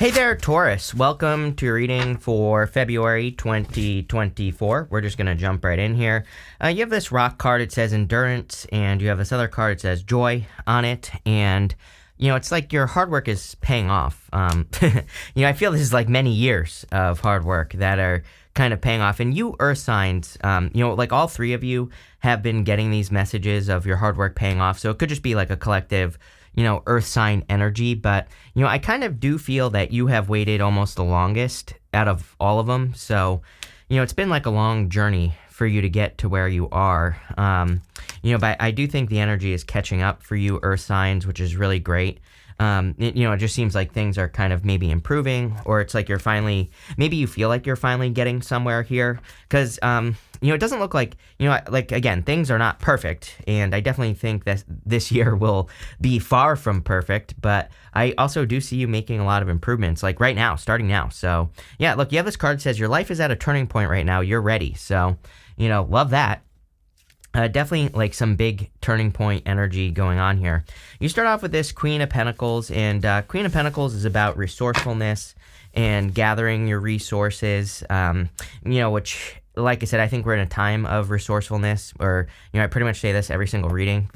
Hey there, Taurus. Welcome to your reading for February 2024. We're just going to jump right in here. You have this rock card. It says endurance, and you have this other card. It says joy on it, and it's like your hard work is paying off. I feel this is like many years of hard work that are kind of paying off. And you Earth signs, like all three of you have been getting these messages of your hard work paying off. So it could just be like a collective Earth sign energy, but, I kind of do feel that you have waited almost the longest out of all of them. So, it's been like a long journey for you to get to where you are. But I do think the energy is catching up for you Earth signs, which is really great. It just seems like things are kind of maybe improving, or it's like maybe you feel like you're finally getting somewhere here. Because, it doesn't look like, again, things are not perfect. And I definitely think that this year will be far from perfect. But I also do see you making a lot of improvements, like right now, starting now. So, yeah, look, you have this card that says your life is at a turning point right now. You're ready. So, love that. Definitely like some big turning point energy going on here. You start off with this Queen of Pentacles, and Queen of Pentacles is about resourcefulness and gathering your resources, which, like I said, I think we're in a time of resourcefulness, or, I pretty much say this every single reading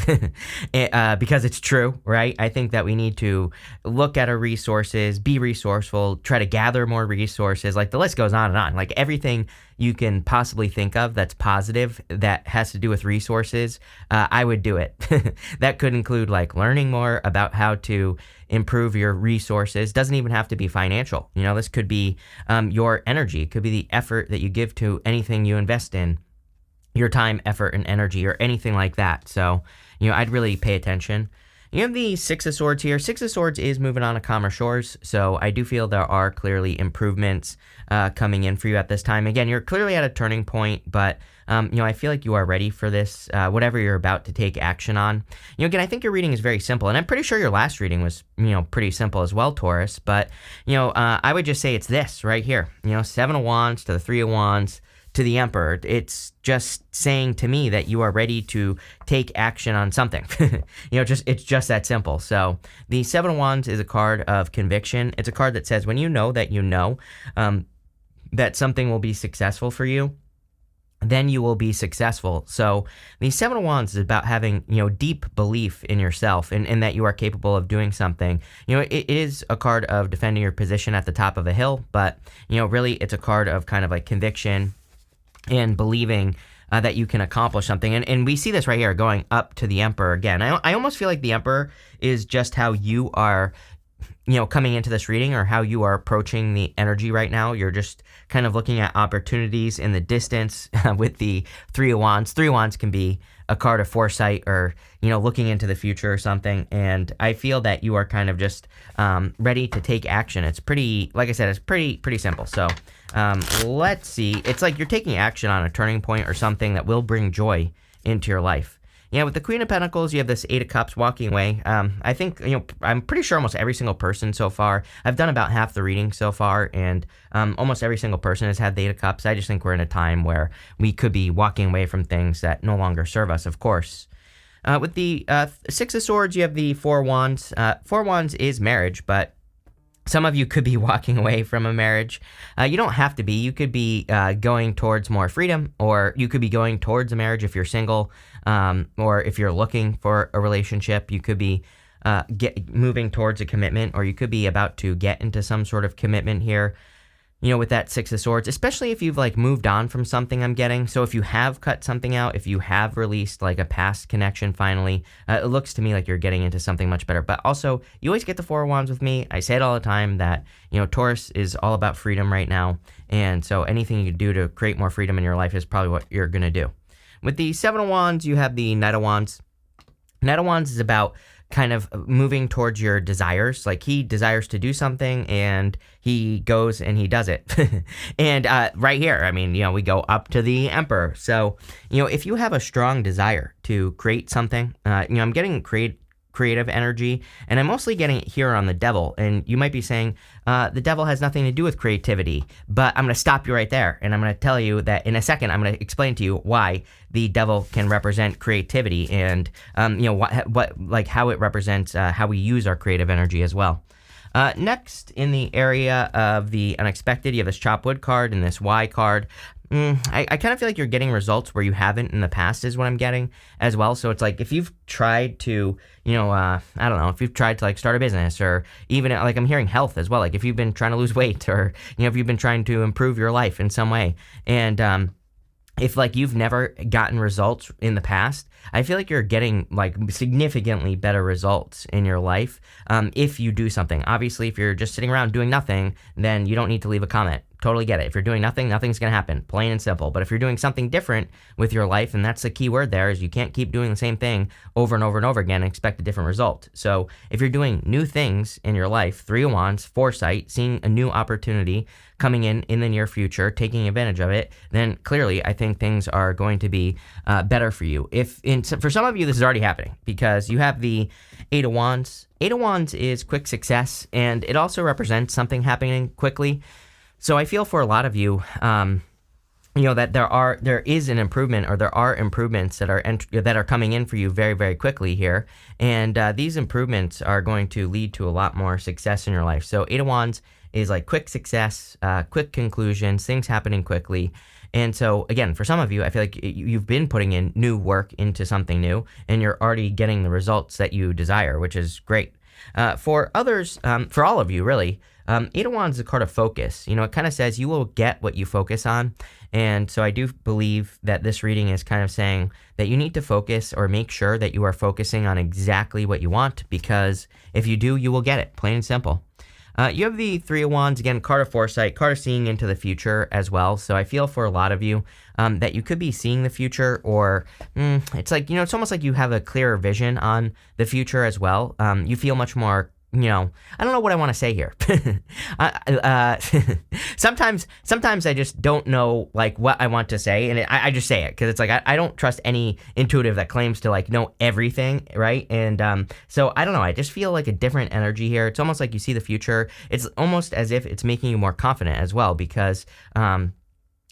because it's true, right? I think that we need to look at our resources, be resourceful, try to gather more resources. Like the list goes on and on. Like everything you can possibly think of that's positive that has to do with resources, I would do it. That could include like learning more about how to improve your resources. Doesn't even have to be financial. This could be your energy. It could be the effort that you give to anything you invest in, your time, effort, and energy, or anything like that. So, I'd really pay attention. You have the Six of Swords here. Six of Swords is moving on to calmer shores, so I do feel there are clearly improvements coming in for you at this time. Again, you're clearly at a turning point, but I feel like you are ready for this, whatever you're about to take action on. Again, I think your reading is very simple, and I'm pretty sure your last reading was, pretty simple as well, Taurus, but, I would just say it's this right here. Seven of Wands to the Three of Wands to the Emperor. It's just saying to me that you are ready to take action on something. It's just that simple. So the Seven of Wands is a card of conviction. It's a card that says when you know that something will be successful for you, then you will be successful. So the Seven of Wands is about having, deep belief in yourself and that you are capable of doing something. It is a card of defending your position at the top of a hill, but, really it's a card of kind of like conviction and believing that you can accomplish something. And we see this right here going up to the Emperor again. I almost feel like the Emperor is just how you are, coming into this reading, or how you are approaching the energy right now. You're just kind of looking at opportunities in the distance with the Three of Wands. Three of Wands can be a card of foresight, or, looking into the future or something. And I feel that you are kind of just ready to take action. It's pretty, like I said, it's pretty simple. So let's see. It's like you're taking action on a turning point or something that will bring joy into your life. With the Queen of Pentacles, you have this Eight of Cups walking away. I think, I'm pretty sure almost every single person so far, I've done about half the reading so far, and almost every single person has had the Eight of Cups. I just think we're in a time where we could be walking away from things that no longer serve us, of course. With the Six of Swords, you have the Four of Wands. Four of Wands is marriage, but some of you could be walking away from a marriage. You don't have to be. You could be going towards more freedom, or you could be going towards a marriage if you're single, or if you're looking for a relationship. You could be moving towards a commitment, or you could be about to get into some sort of commitment here. With that Six of Swords, especially if you've like moved on from something I'm getting. So if you have cut something out, if you have released like a past connection finally, it looks to me like you're getting into something much better. But also, you always get the Four of Wands with me. I say it all the time that, Taurus is all about freedom right now. And so anything you can do to create more freedom in your life is probably what you're going to do. With the Seven of Wands, you have the Knight of Wands. Knight of Wands is about kind of moving towards your desires. Like he desires to do something and he goes and he does it. And right here, we go up to the Emperor. So, if you have a strong desire to create something, I'm getting creative energy, and I'm mostly getting it here on the Devil. And you might be saying, the Devil has nothing to do with creativity, but I'm going to stop you right there, and I'm going to tell you that in a second, I'm going to explain to you why the Devil can represent creativity, and how it represents how we use our creative energy as well. Next, in the area of the unexpected, you have this chop wood card and this Y card. I kind of feel like you're getting results where you haven't in the past is what I'm getting as well. So it's like if you've tried to, I don't know, if you've tried to like start a business, or even like I'm hearing health as well. Like if you've been trying to lose weight, or, if you've been trying to improve your life in some way. And, if like you've never gotten results in the past, I feel like you're getting like significantly better results in your life if you do something. Obviously, if you're just sitting around doing nothing, then you don't need to leave a comment. Totally get it. If you're doing nothing, nothing's going to happen. Plain and simple. But if you're doing something different with your life, and that's the key word there, is you can't keep doing the same thing over and over and over again and expect a different result. So if you're doing new things in your life, 3 of Wands, foresight, seeing a new opportunity coming in the near future, taking advantage of it, then clearly I think things are going to be better for you. For some of you, this is already happening because you have the 8 of Wands. 8 of Wands is quick success, and it also represents something happening quickly. So I feel for a lot of you, that there is an improvement, or there are improvements that are coming in for you very, very quickly here, and these improvements are going to lead to a lot more success in your life. So 8 of Wands is like quick success, quick conclusions, things happening quickly. And so again, for some of you, I feel like you've been putting in new work into something new, and you're already getting the results that you desire, which is great. For others, for all of you really, 8 of Wands is a card of focus. It kind of says you will get what you focus on. And so I do believe that this reading is kind of saying that you need to focus, or make sure that you are focusing on exactly what you want, because if you do, you will get it, plain and simple. You have the 3 of Wands, again, card of foresight, card of seeing into the future as well. So I feel for a lot of you that you could be seeing the future, or it's like, it's almost like you have a clearer vision on the future as well. You feel much more, I don't know what I want to say here. Sometimes I just don't know like what I want to say, and I just say it because it's like I don't trust any intuitive that claims to like know everything, right? And so I don't know. I just feel like a different energy here. It's almost like you see the future. It's almost as if it's making you more confident as well, because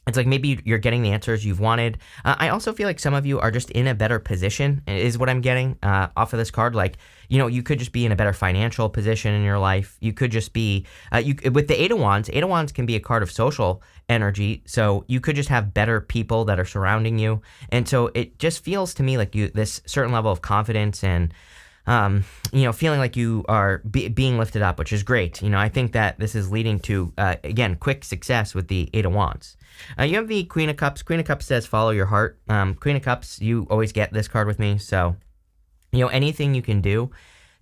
it's like maybe you're getting the answers you've wanted. I also feel like some of you are just in a better position, is what I'm getting off of this card. Like, you could just be in a better financial position in your life. You could just be, with the 8 of Wands, 8 of Wands can be a card of social energy. So you could just have better people that are surrounding you. And so it just feels to me like this certain level of confidence, and feeling like you are being lifted up, which is great. I think that this is leading to, again, quick success with the 8 of Wands. You have the Queen of Cups. Queen of Cups says follow your heart. Queen of Cups, you always get this card with me. So, anything you can do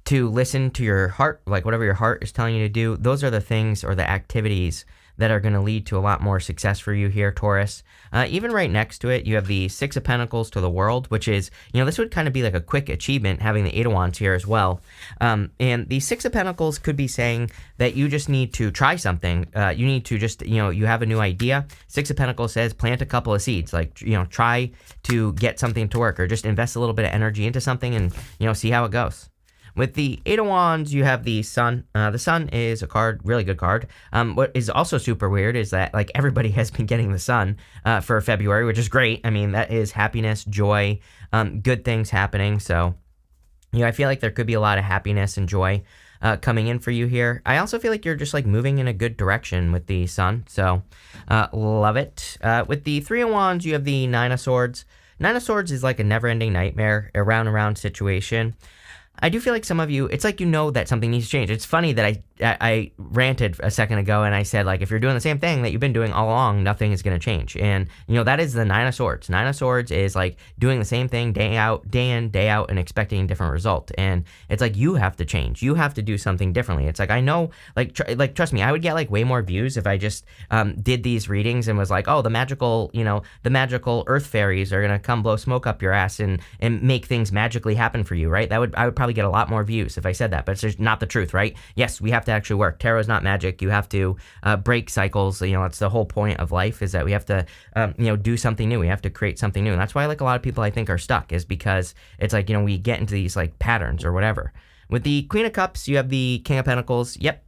to listen to your heart, like whatever your heart is telling you to do, those are the things or the activities that are going to lead to a lot more success for you here, Taurus. Even right next to it, you have the 6 of Pentacles to the World, which is, this would kind of be like a quick achievement, having the 8 of Wands here as well. And the 6 of Pentacles could be saying that you just need to try something. You need to just, you have a new idea. 6 of Pentacles says plant a couple of seeds, like, try to get something to work, or just invest a little bit of energy into something and, see how it goes. With the 8 of Wands, you have the Sun. The Sun is a card, really good card. What is also super weird is that like everybody has been getting the Sun for February, which is great. I mean, that is happiness, joy, good things happening. So, I feel like there could be a lot of happiness and joy coming in for you here. I also feel like you're just like moving in a good direction with the Sun. So, love it. With the 3 of Wands, you have the 9 of Swords. 9 of Swords is like a never-ending nightmare, a round-and-round situation. I do feel like some of you, it's like that something needs to change. It's funny that I ranted a second ago and I said, like, if you're doing the same thing that you've been doing all along, nothing is going to change. And, that is the 9 of Swords. 9 of Swords is like doing the same thing day in, day out, and expecting a different result. And it's like you have to change. You have to do something differently. It's like, I know, trust me, I would get like way more views if I just did these readings and was like, oh, the magical earth fairies are going to come blow smoke up your ass and make things magically happen for you, right? I would probably get a lot more views if I said that, but it's just not the truth, right? Yes, we have to actually work. Tarot is not magic. You have to break cycles. That's the whole point of life, is that we have to, do something new. We have to create something new. And that's why like a lot of people I think are stuck, is because it's like, we get into these like patterns or whatever. With the Queen of Cups, you have the King of Pentacles. Yep.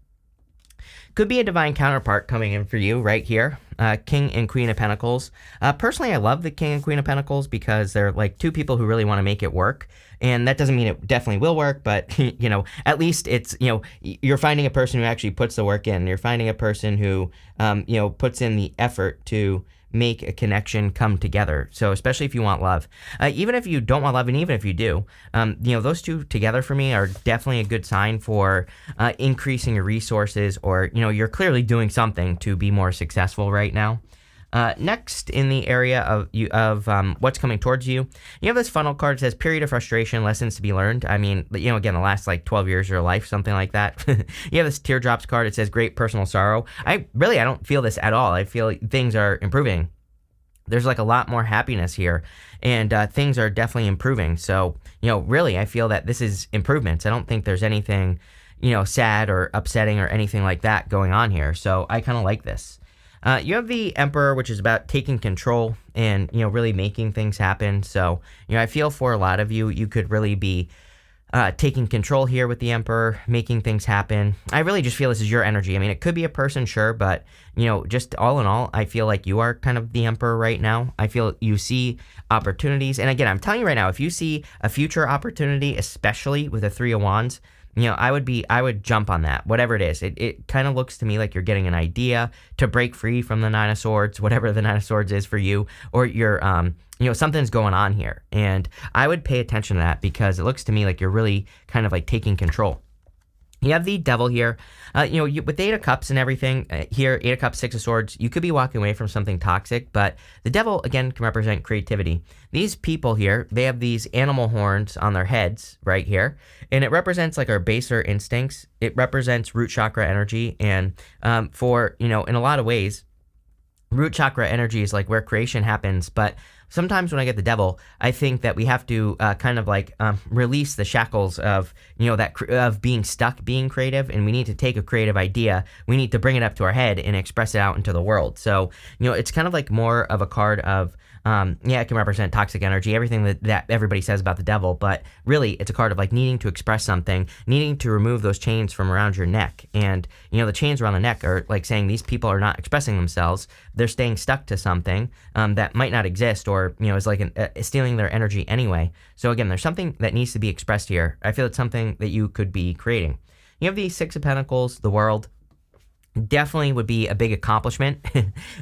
Could be a divine counterpart coming in for you right here. King and Queen of Pentacles. Personally, I love the King and Queen of Pentacles because they're like two people who really want to make it work. And that doesn't mean it definitely will work, but, you know, at least it's, you know, you're finding a person who actually puts the work in. You're finding a person who, you know, puts in the effort to make a connection come together. So especially if you want love, even if you don't want love, and even if you do, you know, those two together for me are definitely a good sign for increasing your resources, or, you know, you're clearly doing something to be more successful right now. Next, in the area of what's coming towards you, you have this funnel card that says period of frustration, lessons to be learned. I mean, you know, again, the last like 12 years of your life, something like that. You have this teardrops card. It says great personal sorrow. I don't feel this at all. I feel things are improving. There's like a lot more happiness here, and things are definitely improving. So, you know, really, I feel that this is improvements. I don't think there's anything, you know, sad or upsetting or anything like that going on here. So I kind of like this. You have the Emperor, which is about taking control and, you know, really making things happen. So, you know, I feel for a lot of you, you could really be taking control here with the Emperor, making things happen. I really just feel this is your energy. I mean, it could be a person, sure, but, you know, just all in all, I feel like you are kind of the Emperor right now. I feel you see opportunities. And again, I'm telling you right now, if you see a future opportunity, especially with the Three of Wands, you know, I would jump on that, whatever it is. It kind of looks to me like you're getting an idea to break free from the Nine of Swords, whatever the Nine of Swords is for you, or you're, you know, something's going on here. And I would pay attention to that because it looks to me like you're really kind of like taking control. You have the Devil here. You know, with the Eight of Cups and everything here, Eight of Cups, Six of Swords, you could be walking away from something toxic, but the Devil, again, can represent creativity. These people here, they have these animal horns on their heads right here, and it represents like our baser instincts. It represents root chakra energy, and for, you know, in a lot of ways, root chakra energy is like where creation happens, but sometimes when I get the Devil, I think that we have to kind of like release the shackles of, you know, that of being stuck being creative, and we need to take a creative idea, we need to bring it up to our head and express it out into the world. So, you know, it's kind of like more of a card of, yeah, it can represent toxic energy, everything that everybody says about the Devil, but really it's a card of like needing to express something, needing to remove those chains from around your neck. And, you know, the chains around the neck are like saying these people are not expressing themselves, they're staying stuck to something that might not exist, or, you know, is like stealing their energy anyway. So again, there's something that needs to be expressed here. I feel it's something that you could be creating. You have the Six of Pentacles, the World. Definitely would be a big accomplishment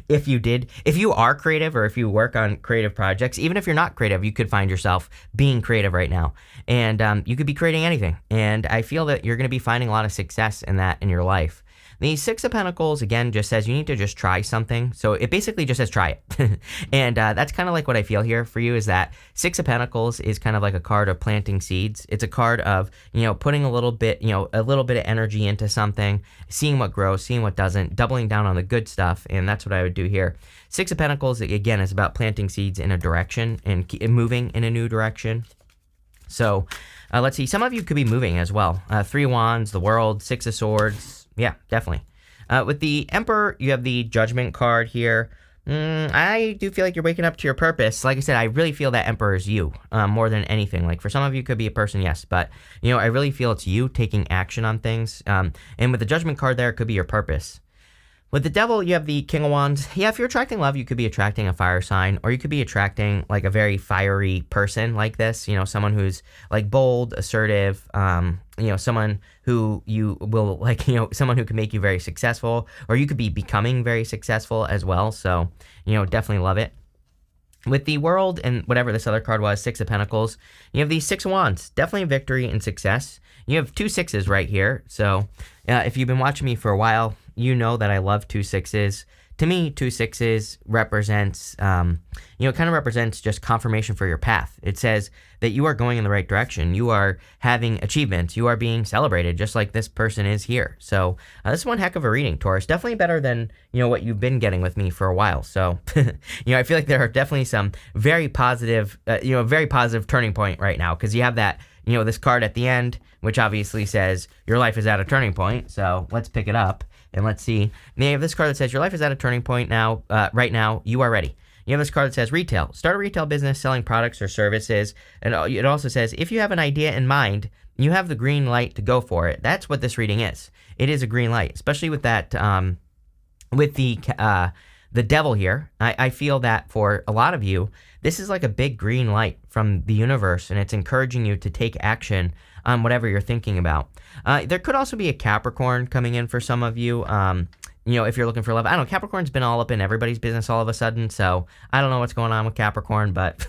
if you are creative, or if you work on creative projects. Even if you're not creative, you could find yourself being creative right now, and you could be creating anything. And I feel that you're going to be finding a lot of success in that in your life. The Six of Pentacles, again, just says you need to just try something. So it basically just says try it. And that's kind of like what I feel here for you, is that Six of Pentacles is kind of like a card of planting seeds. It's a card of, you know, putting a little bit of energy into something, seeing what grows, seeing what doesn't, doubling down on the good stuff. And that's what I would do here. Six of Pentacles, again, is about planting seeds in a direction and moving in a new direction. So let's see. Some of you could be moving as well. Three of Wands, the World, Six of Swords. Yeah, definitely. With the Emperor, you have the Judgment card here. I do feel like you're waking up to your purpose. Like I said, I really feel that Emperor is you more than anything. Like for some of you, it could be a person, yes, but you know, I really feel it's you taking action on things. And with the Judgment card there, it could be your purpose. With the Devil, you have the King of Wands. Yeah, if you're attracting love, you could be attracting a fire sign, or you could be attracting like a very fiery person like this, you know, someone who's like bold, assertive, you know, someone who you will like, you know, someone who can make you very successful, or you could be becoming very successful as well. So, you know, definitely love it. With the World and whatever this other card was, Six of Pentacles, you have the Six of Wands. Definitely victory and success. You have two sixes right here. So if you've been watching me for a while, you know that I love two sixes. To me, two sixes represents, you know, kind of represents just confirmation for your path. It says that you are going in the right direction. You are having achievements. You are being celebrated, just like this person is here. So this is one heck of a reading, Taurus. Definitely better than, you know, what you've been getting with me for a while. So, you know, I feel like there are definitely some very positive, you know, very positive turning point right now, because you have that, you know, this card at the end, which obviously says your life is at a turning point. So let's pick it up. And let's see. They have this card that says your life is at a turning point now. Right now, you are ready. You have this card that says retail. Start a retail business selling products or services. And it also says if you have an idea in mind, you have the green light to go for it. That's what this reading is. it is a green light, especially with that, with the devil here. I feel that for a lot of you, this is like a big green light from the universe, and it's encouraging you to take action on whatever you're thinking about. There could also be a Capricorn coming in for some of you. If you're looking for love, I don't know, Capricorn's been all up in everybody's business all of a sudden, so I don't know what's going on with Capricorn, but,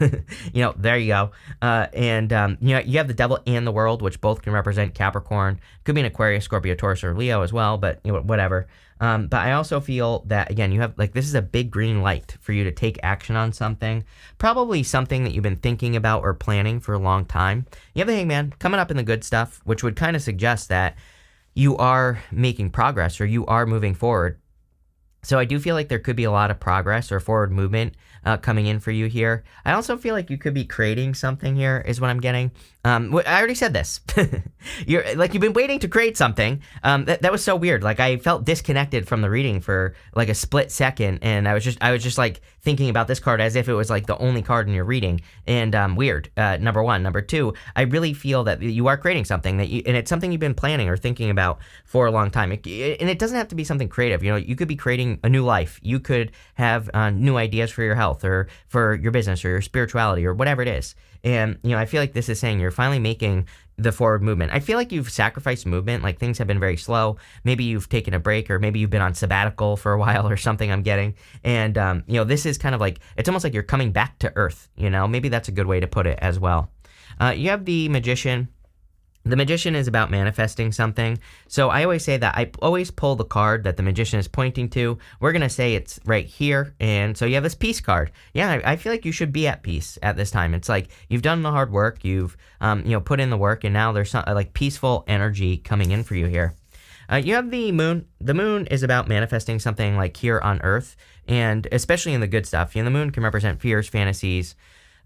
there you go. You have the devil and the world, which both can represent Capricorn. Could be an Aquarius, Scorpio, Taurus, or Leo as well, but, whatever. But I also feel that, again, you have, this is a big green light for you to take action on something, probably something that you've been thinking about or planning for a long time. You have the Hangman coming up in the good stuff, which would kind of suggest that you are making progress or you are moving forward. So I do feel like there could be a lot of progress or forward movement coming in for you here. I also feel like you could be creating something here is what I'm getting. I already said this. You've been waiting to create something. That was so weird. I felt disconnected from the reading for a split second, and I was just thinking about this card as if it was the only card in your reading. And weird. Number one. Number two, I really feel that you are creating something and it's something you've been planning or thinking about for a long time. And it doesn't have to be something creative. You could be creating a new life. You could have new ideas for your health or for your business or your spirituality or whatever it is. And, I feel like this is saying you're finally making the forward movement. I feel like you've sacrificed movement, things have been very slow. Maybe you've taken a break, or maybe you've been on sabbatical for a while or something, I'm getting. And, this is kind of it's almost like you're coming back to earth, maybe that's a good way to put it as well. You have the Magician. The Magician is about manifesting something. So I always say that I always pull the card that the Magician is pointing to. We're going to say it's right here. And so you have this peace card. Yeah, I feel like you should be at peace at this time. It's you've done the hard work. You've, put in the work. And now there's some peaceful energy coming in for you here. You have the Moon. The Moon is about manifesting something here on Earth. And especially in the good stuff. The Moon can represent fears, fantasies,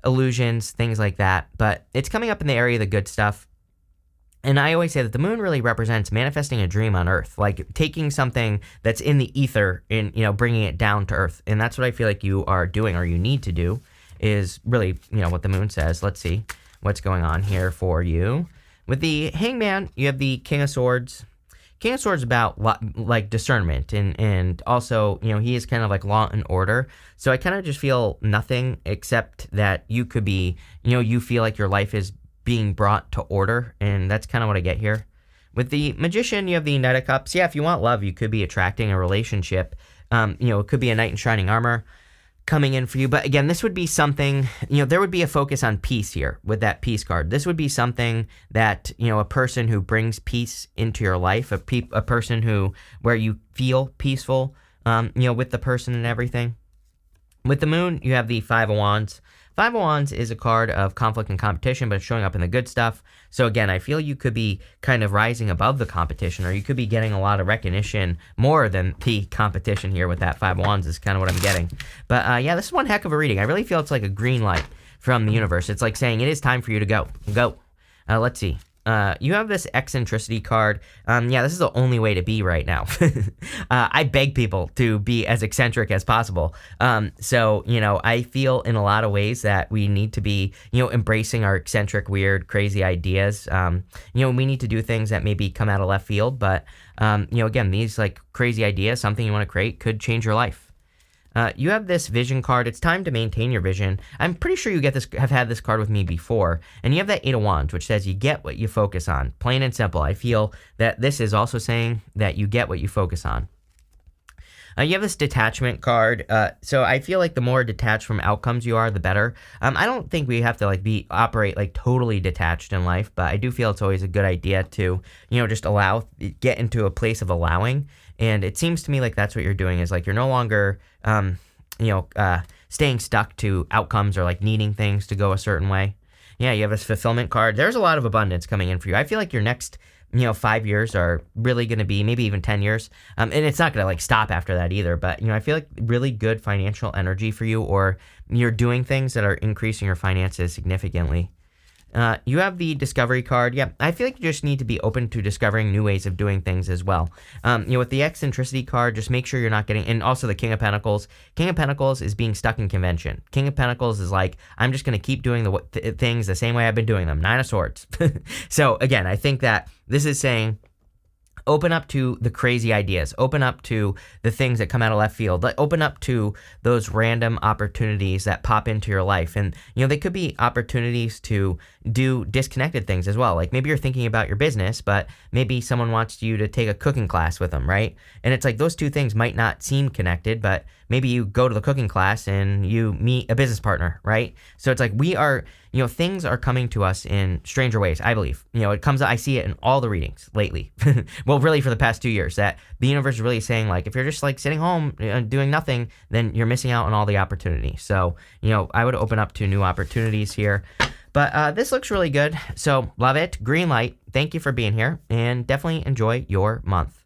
illusions, things like that. But it's coming up in the area of the good stuff. And I always say that the moon really represents manifesting a dream on Earth, taking something that's in the ether and, bringing it down to Earth. And that's what I feel like you are doing, or you need to do, is really, what the moon says. Let's see what's going on here for you. With the Hangman, you have the King of Swords. King of Swords is about discernment and also, he is kind of law and order. So I kind of just feel nothing except that you could be, you feel like your life is being brought to order, and that's kind of what I get here. With the Magician, you have the Knight of Cups. Yeah, if you want love, you could be attracting a relationship. It could be a knight in shining armor coming in for you. But again, this would be something, there would be a focus on peace here with that peace card. This would be something that, a person who brings peace into your life, a person where you feel peaceful, with the person and everything. With the Moon, you have the Five of Wands. Five of Wands is a card of conflict and competition, but it's showing up in the good stuff. So again, I feel you could be kind of rising above the competition, or you could be getting a lot of recognition more than the competition here with that Five of Wands is kind of what I'm getting. But yeah, this is one heck of a reading. I really feel it's like a green light from the universe. It's saying it is time for you to go. Go. Let's see. You have this eccentricity card. Yeah, this is the only way to be right now. I beg people to be as eccentric as possible. So, I feel in a lot of ways that we need to be, embracing our eccentric, weird, crazy ideas. We need to do things that maybe come out of left field. But, again, these crazy ideas, something you want to create, could change your life. You have this vision card. It's time to maintain your vision. I'm pretty sure you have had this card with me before. And you have that Eight of Wands, which says you get what you focus on. Plain and simple. I feel that this is also saying that you get what you focus on. You have this detachment card. So I feel like the more detached from outcomes you are, the better. I don't think we have to operate totally detached in life, but I do feel it's always a good idea to, just get into a place of allowing. And it seems to me like that's what you're doing is you're no longer, staying stuck to outcomes or needing things to go a certain way. Yeah, you have this fulfillment card. There's a lot of abundance coming in for you. I feel like your next, 5 years are really going to be maybe even 10 years. And it's not going to stop after that either. But, I feel like really good financial energy for you, or you're doing things that are increasing your finances significantly. You have the discovery card. Yeah, I feel like you just need to be open to discovering new ways of doing things as well. With the eccentricity card, just make sure you're not getting, and also the King of Pentacles. King of Pentacles is being stuck in convention. King of Pentacles is I'm just going to keep doing the things the same way I've been doing them. Nine of Swords. So again, I think that this is saying, Open up to the crazy ideas. Open up to the things that come out of left field. Like, open up to those random opportunities that pop into your life. And, they could be opportunities to do disconnected things as well. Like, maybe you're thinking about your business, but maybe someone wants you to take a cooking class with them, right? And it's like those two things might not seem connected, but maybe you go to the cooking class and you meet a business partner, right? So it's like things are coming to us in stranger ways, I believe. I see it in all the readings lately. Well, really for the past 2 years, that the universe is really saying, like, if you're just like sitting home doing nothing, then you're missing out on all the opportunity. So, I would open up to new opportunities here. But this looks really good. So love it. Green light. Thank you for being here, and definitely enjoy your month.